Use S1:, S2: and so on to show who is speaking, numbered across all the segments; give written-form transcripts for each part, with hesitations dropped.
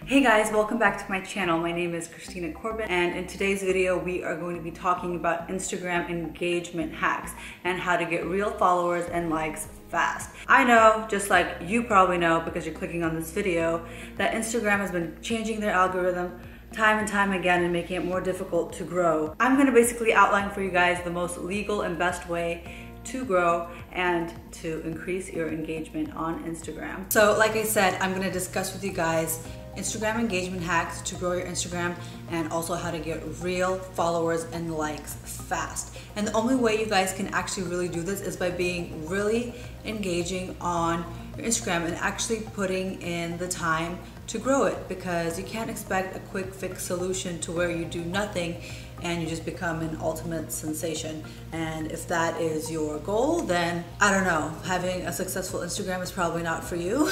S1: Hey guys, welcome back to my channel. My name is Christina Corbin, and in today's video we are going to be talking about Instagram engagement hacks and how to get real followers and likes fast. I know, just like you probably know because you're clicking on this video, that Instagram has been changing their algorithm time and time again and making it more difficult to grow. I'm going to basically outline for you guys the most legal and best way to grow and to increase your engagement on Instagram. So like I said, I'm going to discuss with you guys Instagram engagement hacks to grow your Instagram and also how to get real followers and likes fast. And the only way you guys can actually really do this is by being really engaging on your Instagram and actually putting in the time to grow it, because you can't expect a quick fix solution to where you do nothing and you just become an ultimate sensation. And if that is your goal, then I don't know, having a successful Instagram is probably not for you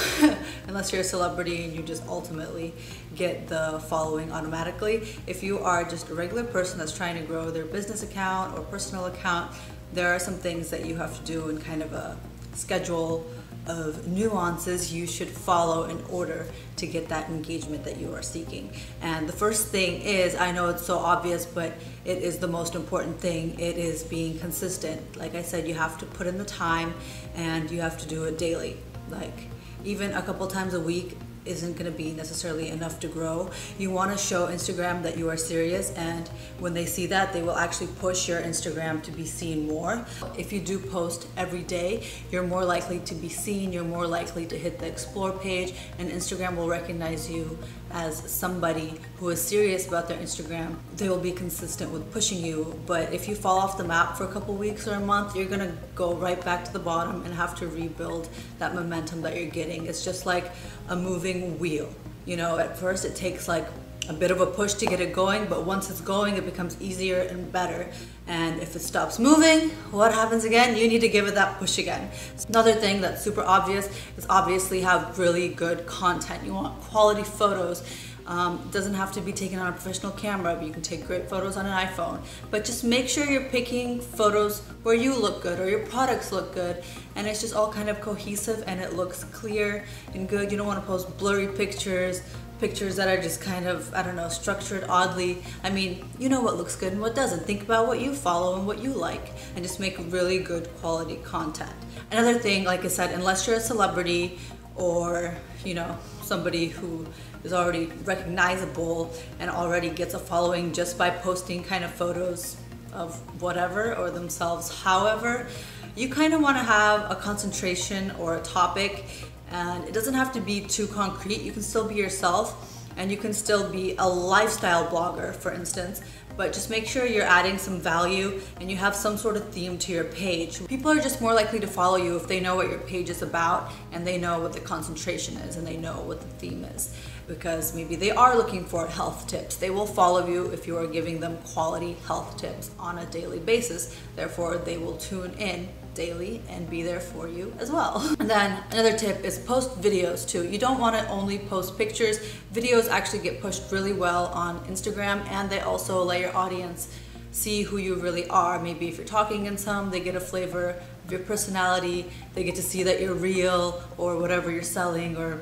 S1: unless you're a celebrity and you just ultimately get the following automatically. If you are just a regular person that's trying to grow their business account or personal account, there are some things that you have to do in kind of a schedule of nuances you should follow in order to get that engagement that you are seeking. And the first thing is, I know it's so obvious, but it is the most important thing. It is being consistent. Like I said, you have to put in the time and you have to do it daily. Like even a couple times a week isn't going to be necessarily enough to grow. You want to show Instagram that you are serious, and when they see that, they will actually push your Instagram to be seen more. If you do post every day, you're more likely to be seen, you're more likely to hit the explore page, and Instagram will recognize you as somebody who is serious about their Instagram. They will be consistent with pushing you. But if you fall off the map for a couple weeks or a month, you're gonna go right back to the bottom and have to rebuild that momentum that you're getting. It's just like a moving wheel. You know, at first it takes like a bit of a push to get it going, but once it's going, it becomes easier and better. And if it stops moving, what happens again? You need to give it that push again. Another thing that's super obvious is obviously have really good content. You want quality photos. It doesn't have to be taken on a professional camera, but you can take great photos on an iPhone. But just make sure you're picking photos where you look good or your products look good, and it's just all kind of cohesive and it looks clear and good. You don't want to post blurry pictures that are just kind of, I don't know, structured oddly. I mean, you know what looks good and what doesn't. Think about what you follow and what you like, and just make really good quality content. Another thing, like I said, unless you're a celebrity or, you know, somebody who is already recognizable and already gets a following just by posting kind of photos of whatever or themselves, however, you kind of want to have a concentration or a topic. And it doesn't have to be too concrete. You can still be yourself, and you can still be a lifestyle blogger, for instance, but just make sure you're adding some value and you have some sort of theme to your page. People are just more likely to follow you if they know what your page is about and they know what the concentration is and they know what the theme is, because maybe they are looking for health tips. They will follow you if you are giving them quality health tips on a daily basis. Therefore, they will tune in daily and be there for you as well. And then another tip is post videos too. You don't want to only post pictures. Videos actually get pushed really well on Instagram, and they also let your audience see who you really are. Maybe if you're talking in some, they get a flavor of your personality. They get to see that you're real, or whatever you're selling or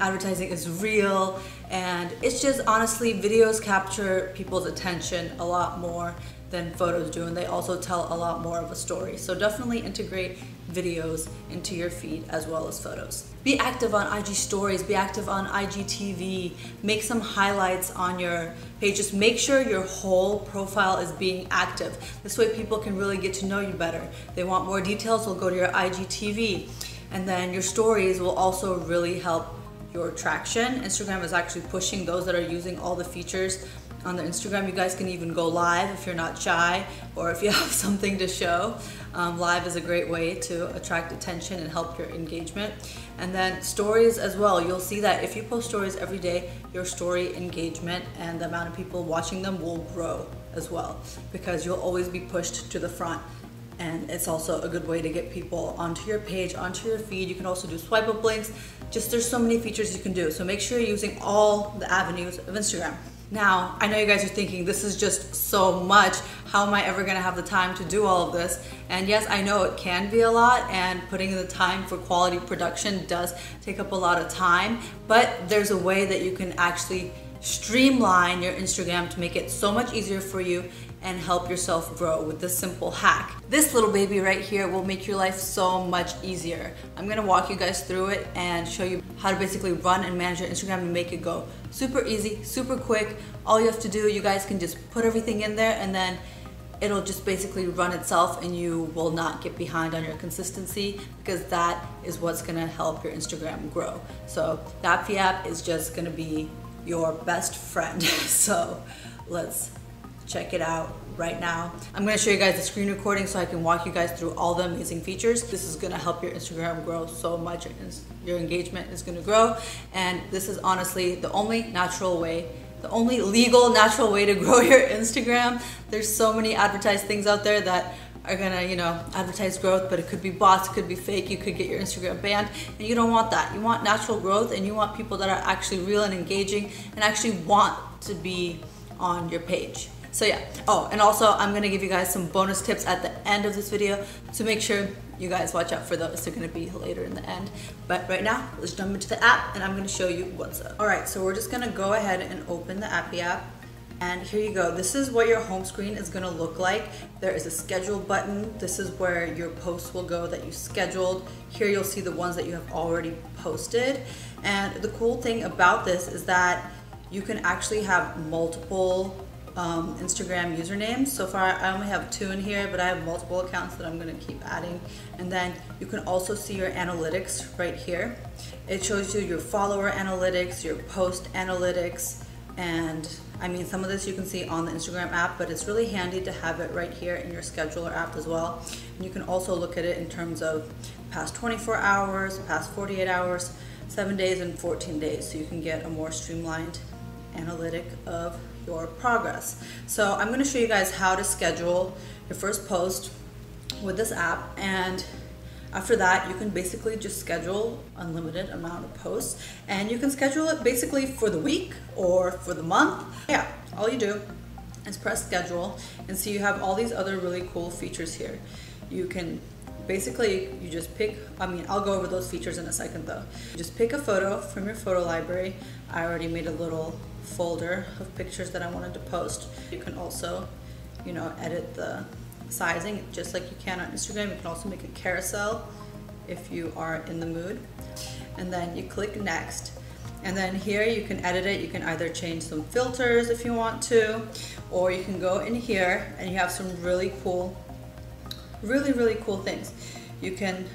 S1: advertising is real. And it's just, honestly, videos capture people's attention a lot more than photos do, and they also tell a lot more of a story. So definitely integrate videos into your feed as well as photos. Be active on IG stories, be active on IGTV, make some highlights on your page. Just make sure your whole profile is being active. This way people can really get to know you better. They want more details, they'll go to your IGTV. And then your stories will also really help your traction. Instagram is actually pushing those that are using all the features on their Instagram. You guys can even go live if you're not shy or if you have something to show. Live is a great way to attract attention and help your engagement. And then stories as well. You'll see that if you post stories every day, your story engagement and the amount of people watching them will grow as well, because you'll always be pushed to the front. And it's also a good way to get people onto your page, onto your feed. You can also do swipe up links. Just, there's so many features you can do. So make sure you're using all the avenues of Instagram. Now, I know you guys are thinking, this is just so much. How am I ever gonna have the time to do all of this? And yes, I know it can be a lot, and putting in the time for quality production does take up a lot of time, but there's a way that you can actually streamline your Instagram to make it so much easier for you and help yourself grow with this simple hack. This little baby right here will make your life so much easier. I'm gonna walk you guys through it and show you how to basically run and manage your Instagram and make it go super easy, super quick. All you have to do, you guys can just put everything in there and then it'll just basically run itself, and you will not get behind on your consistency, because that is what's gonna help your Instagram grow. So the Appy app is just gonna be your best friend. So let's check it out right now. I'm gonna show you guys the screen recording so I can walk you guys through all the amazing features. This is gonna help your Instagram grow so much, and your engagement is gonna grow. And this is honestly the only natural way, the only legal natural way to grow your Instagram. There's so many advertised things out there that are gonna, advertise growth, but it could be bots, it could be fake, you could get your Instagram banned, and you don't want that. You want natural growth, and you want people that are actually real and engaging and actually want to be on your page. So yeah, oh, and also I'm gonna give you guys some bonus tips at the end of this video, so make sure you guys watch out for those. They're gonna be later in the end. But right now, let's jump into the app and I'm gonna show you what's up. All right, so we're just gonna go ahead and open the Appy app. And here you go. This is what your home screen is gonna look like. There is a schedule button. This is where your posts will go that you scheduled. Here you'll see the ones that you have already posted. And the cool thing about this is that you can actually have multiple Instagram usernames. So far I only have 2 in here, but I have multiple accounts that I'm gonna keep adding. And then you can also see your analytics right here. It shows you your follower analytics, your post analytics, and I mean, some of this you can see on the Instagram app, but it's really handy to have it right here in your scheduler app as well. And you can also look at it in terms of past 24 hours, past 48 hours, 7 days, and 14 days. So you can get a more streamlined analytic of your progress. So I'm gonna show you guys how to schedule your first post with this app, and after that you can basically just schedule unlimited amount of posts, and you can schedule it basically for the week or for the month. Yeah, all you do is press schedule, and so you have all these other really cool features here. You can basically, you just pick, I'll go over those features in a second though. You just pick a photo from your photo library. I already made a little folder of pictures that I wanted to post. You can also, edit the sizing just like you can on Instagram. You can also make a carousel if you are in the mood. And then you click next. And then here you can edit it. You can either change some filters if you want to, or you can go in here and you have some really cool things. You can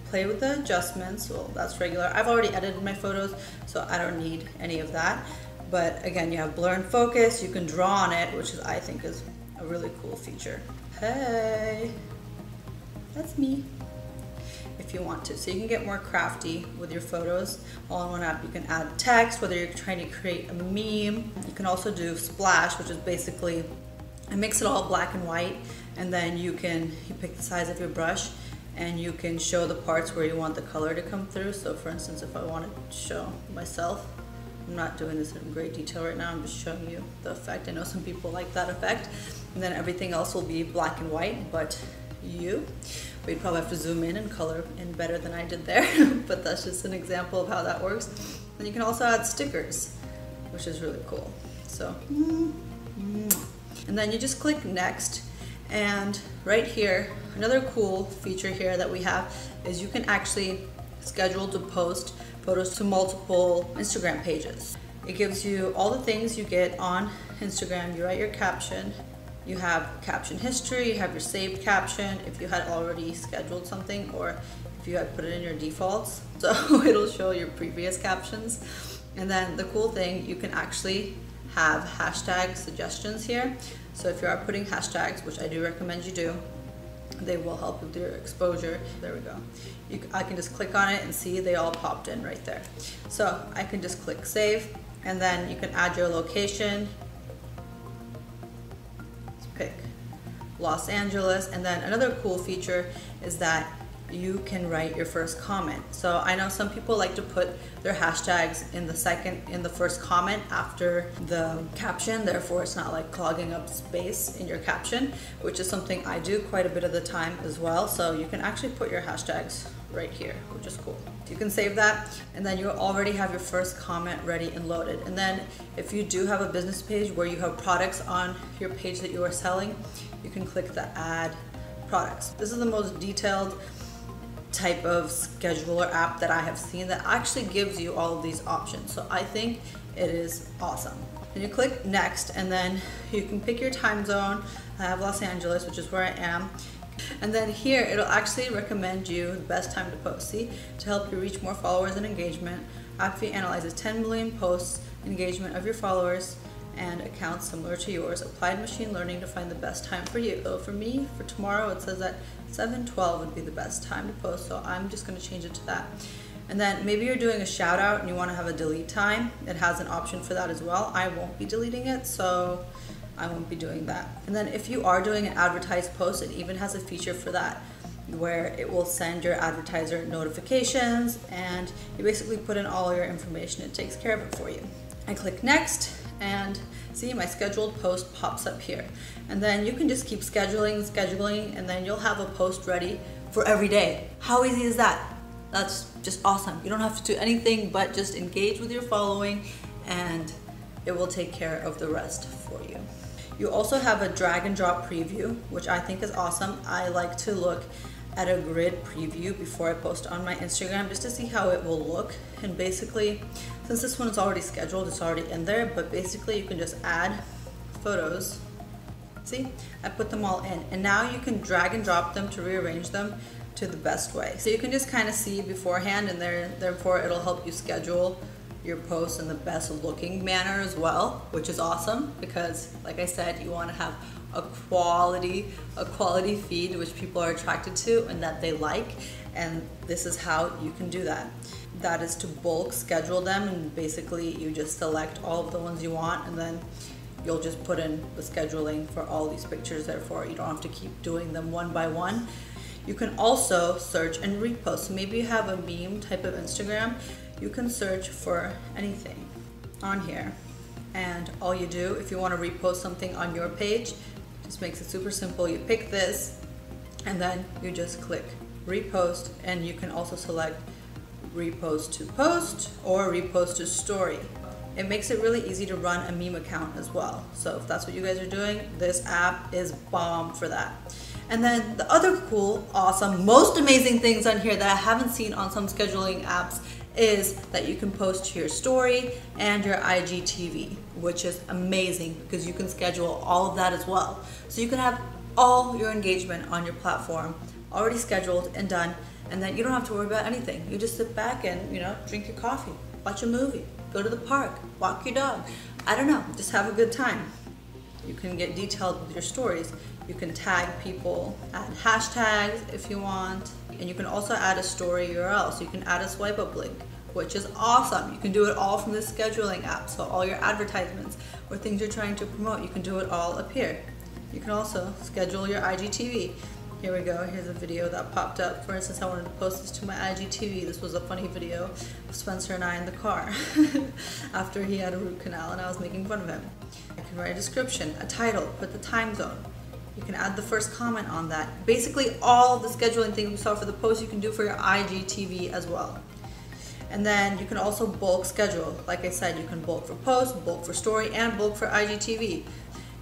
S1: play with the adjustments. Well, that's regular. I've already edited my photos, so I don't need any of that. But again, you have blur and focus. You can draw on it, which is, I think, is a really cool feature. Hey, that's me. If you want to. So you can get more crafty with your photos all in one app. You can add text, whether you're trying to create a meme. You can also do splash, which is basically, it makes it all black and white, and then you pick the size of your brush, and you can show the parts where you want the color to come through. So for instance, if I wanted to show myself, I'm not doing this in great detail right now, I'm just showing you the effect. I know some people like that effect. And then everything else will be black and white, but you'd probably have to zoom in and color in better than I did there. But that's just an example of how that works. And you can also add stickers, which is really cool. So, and then you just click next. And right here, another cool feature here that we have is you can actually schedule to post photos to multiple Instagram pages. It gives you all the things you get on Instagram. You write your caption, you have caption history, you have your saved caption if you had already scheduled something, or if you had put it in your defaults. So it'll show your previous captions. And then the cool thing, you can actually have hashtag suggestions here. So if you are putting hashtags, which I do recommend you do, they will help with your exposure. There we go. I can just click on it and see they all popped in right there. So I can just click save, and then you can add your location. Let's pick Los Angeles. And then another cool feature is that you can write your first comment. So I know some people like to put their hashtags in the first comment after the caption, therefore it's not like clogging up space in your caption, which is something I do quite a bit of the time as well. So you can actually put your hashtags right here, which is cool. You can save that, and then you already have your first comment ready and loaded. And then if you do have a business page where you have products on your page that you are selling, you can click the add products. This is the most detailed type of scheduler app that I have seen that actually gives you all of these options. So I think it is awesome. And you click next, and then you can pick your time zone. I have Los Angeles, which is where I am. And then here, it'll actually recommend you the best time to post. See, to help you reach more followers and engagement, AppFeed analyzes 10 million posts, engagement of your followers, and accounts similar to yours. Applied machine learning to find the best time for you. So for me, for tomorrow, it says that 7:12 would be the best time to post. So I'm just gonna change it to that. And then maybe you're doing a shout out and you wanna have a delete time. It has an option for that as well. I won't be deleting it, so I won't be doing that. And then if you are doing an advertised post, it even has a feature for that where it will send your advertiser notifications, and you basically put in all your information. It takes care of it for you. I click next, and see, my scheduled post pops up here. And then you can just keep scheduling, and then you'll have a post ready for every day. How easy is that? That's just awesome. You don't have to do anything but just engage with your following, and it will take care of the rest for you. You also have a drag and drop preview, which I think is awesome. I like to look at a grid preview before I post on my Instagram just to see how it will look. And basically, since this one is already scheduled, it's already in there, but basically you can just add photos. See, I put them all in, and now you can drag and drop them to rearrange them to the best way. So you can just kind of see beforehand, and therefore it'll help you schedule your posts in the best looking manner as well, which is awesome because, like I said, you want to have a quality feed which people are attracted to and that they like, and this is how you can do that. That is to bulk schedule them, and basically you just select all of the ones you want, and then you'll just put in the scheduling for all these pictures, therefore you don't have to keep doing them one by one. You can also search and repost. So maybe you have a meme type of Instagram, you can search for anything on here, and all you do, if you want to repost something on your page, just makes it super simple. You pick this, and then you just click repost, and you can also select repost to post or repost to story. It makes it really easy to run a meme account as well. So if that's what you guys are doing, this app is bomb for that. And then the other cool, awesome, most amazing things on here that I haven't seen on some scheduling apps is that you can post to your story and your IGTV, which is amazing because you can schedule all of that as well. So you can have all your engagement on your platform already scheduled and done, and then you don't have to worry about anything. You just sit back and, you know, drink your coffee, watch a movie, go to the park, walk your dog. I don't know, just have a good time. You can get detailed with your stories. You can tag people, add hashtags if you want, and you can also add a story URL. So you can add a swipe up link, which is awesome. You can do it all from this scheduling app. So all your advertisements or things you're trying to promote, you can do it all up here. You can also schedule your IGTV. Here we go, here's a video that popped up. For instance, I wanted to post this to my IGTV. This was a funny video of Spencer and I in the car after he had a root canal and I was making fun of him. I can write a description, a title, put the time zone. You can add the first comment on that. Basically all the scheduling things we saw for the post you can do for your IGTV as well. And then you can also bulk schedule. Like I said, you can bulk for post, bulk for story, and bulk for IGTV,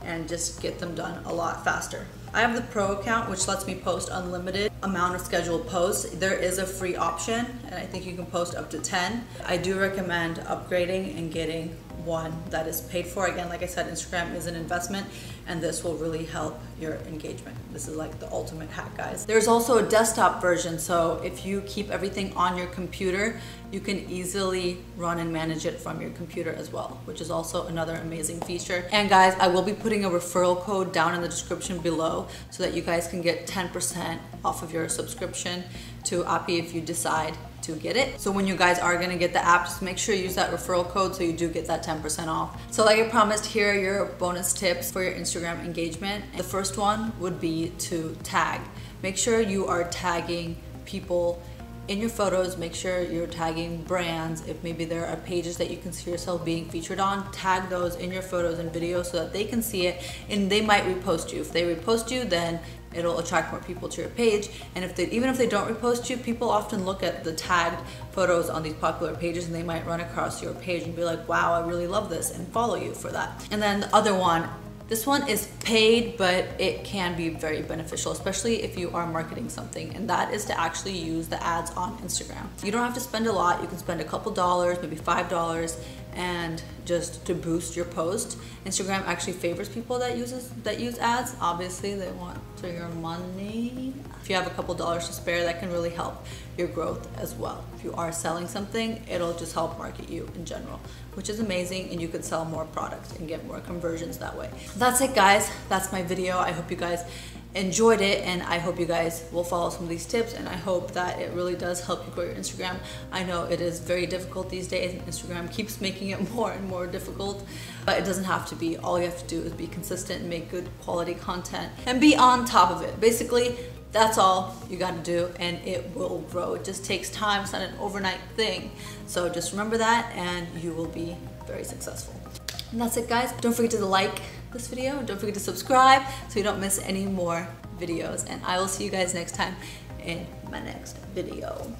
S1: and just get them done a lot faster. I have the Pro account, which lets me post unlimited amount of scheduled posts. There is a free option, and I think you can post up to 10. I do recommend upgrading and getting one that is paid for. Again, like I said, Instagram is an investment, and this will really help your engagement. This is like the ultimate hack, guys. There's also a desktop version, so if you keep everything on your computer, you can easily run and manage it from your computer as well, which is also another amazing feature. And guys, I will be putting a referral code down in the description below so that you guys can get 10% off of your subscription to Appy if you decide to get it. So when you guys are gonna get the app, just make sure you use that referral code so you do get that 10% off. So like I promised, here are your bonus tips for your Instagram engagement. The first one would be to tag. Make sure you are tagging people in your photos. Make sure you're tagging brands. If maybe there are pages that you can see yourself being featured on, tag those in your photos and videos so that they can see it, and they might repost you. If they repost you, then it'll attract more people to your page. And even if they don't repost you, people often look at the tagged photos on these popular pages and they might run across your page and be like, wow, I really love this, and follow you for that. And then the other one, this one is paid, but it can be very beneficial, especially if you are marketing something, and that is to actually use the ads on Instagram. You don't have to spend a lot. You can spend a couple dollars, maybe $5, and just to boost your post. Instagram actually favors people that use ads. Obviously, they want your money. If you have a couple dollars to spare, that can really help your growth as well. If you are selling something, it'll just help market you in general, which is amazing, and you could sell more products and get more conversions that way. That's it, guys. That's my video. I hope you guys enjoyed it, and I hope you guys will follow some of these tips, and I hope that it really does help you grow your Instagram. I know it is very difficult these days, and Instagram keeps making it more and more difficult, but it doesn't have to be. All you have to do is be consistent and make good quality content and be on top of it. Basically, that's all you got to do, and it will grow. It just takes time. It's not an overnight thing. So just remember that, and you will be very successful. And that's it, guys. Don't forget to like this video. Don't forget to subscribe so you don't miss any more videos. And I will see you guys next time in my next video.